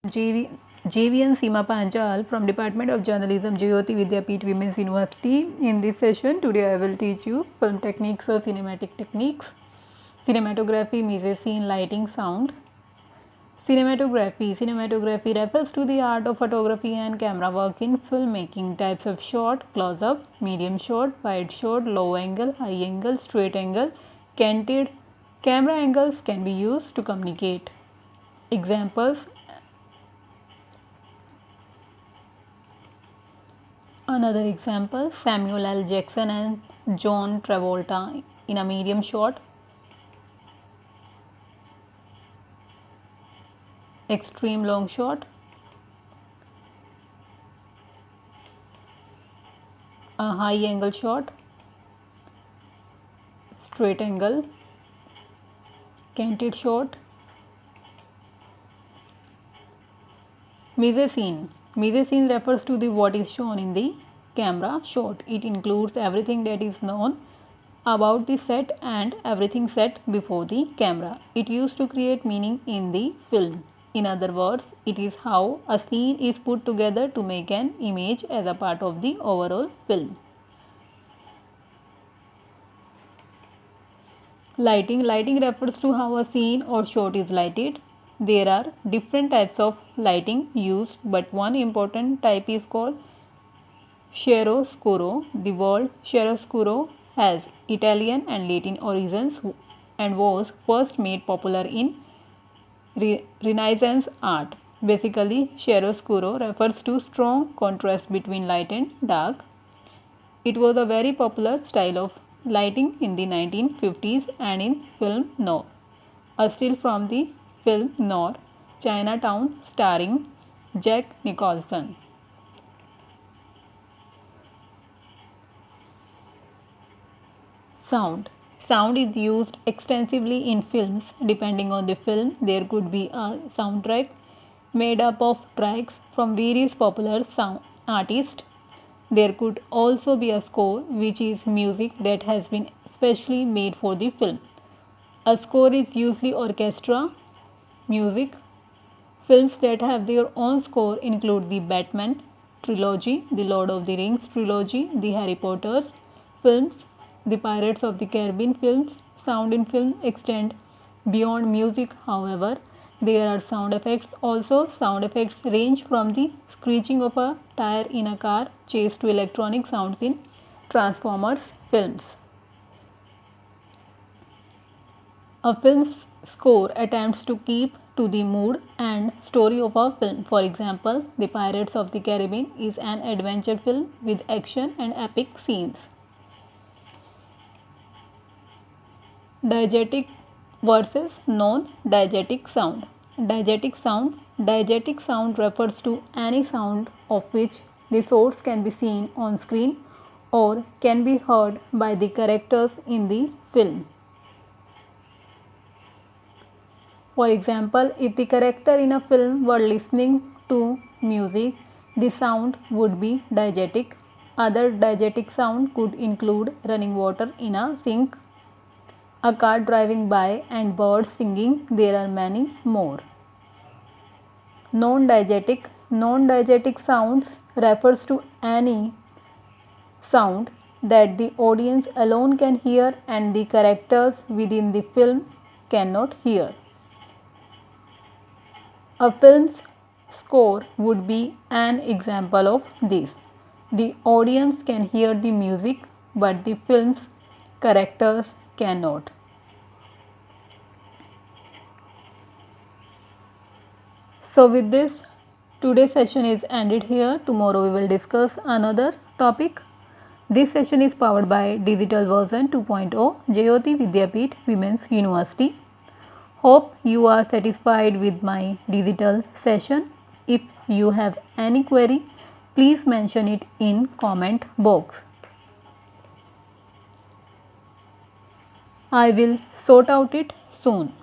JV, JVN Seema Panchal from Department of Journalism, Jyoti Vidyapeeth Women's University. In this session, today I will teach you film techniques or cinematic techniques, cinematography, mise scene, lighting, sound. Cinematography refers to the art of photography and camera work in filmmaking. Types of shot: close-up, medium shot, wide shot, low angle, high angle, straight angle, canted. Camera angles can be used to communicate. Examples: another example, Samuel L. Jackson and John Travolta in a medium shot. Extreme long shot. A high angle shot. Straight angle. Canted shot. Mise scene. Mise scene refers to the what is shown in the camera shot. It includes everything that is known about the set and everything set before the camera. It used to create meaning in the film. In other words, it is how a scene is put together to make an image as a part of the overall film. Lighting refers to how a scene or shot is lighted. There are different types of lighting used, but one important type is called chiaroscuro. The word chiaroscuro has Italian and Latin origins and was first made popular in Renaissance art. Basically, chiaroscuro refers to strong contrast between light and dark. It was a very popular style of lighting in the 1950s and in film noir. A still from the film noir Chinatown starring Jack Nicholson. Sound. Sound is used extensively in films. Depending on the film, there could be a soundtrack made up of tracks from various popular sound artists. There could also be a score, which is music that has been specially made for the film. A score is usually orchestra music. Films that have their own score include the Batman trilogy, the Lord of the Rings trilogy, the Harry Potter films, the Pirates of the Caribbean films. Sound in film extend beyond music, however. There are sound effects also. Sound effects range from the screeching of a tire in a car chase to electronic sounds in Transformers films. A film's score attempts to keep to the mood and story of a film. For example, The Pirates of the Caribbean is an adventure film with action and epic scenes. Diegetic versus non-diegetic sound. Diegetic sound. Diegetic sound refers to any sound of which the source can be seen on screen or can be heard by the characters in the film. For example, if the character in a film were listening to music, the sound would be diegetic. Other diegetic sound could include running water in a sink, a car driving by, and birds singing. There are many more. Non-diegetic sounds refers to any sound that the audience alone can hear and the characters within the film cannot hear. A film's score would be an example of this. The audience can hear the music, but the film's characters cannot. So with this, today's session is ended here. Tomorrow we will discuss another topic. This session is powered by Digital Version 2.0, Jyoti Vidyapeeth Women's University. Hope you are satisfied with my digital session. If you have any query, please mention it in comment box. I will sort out it soon.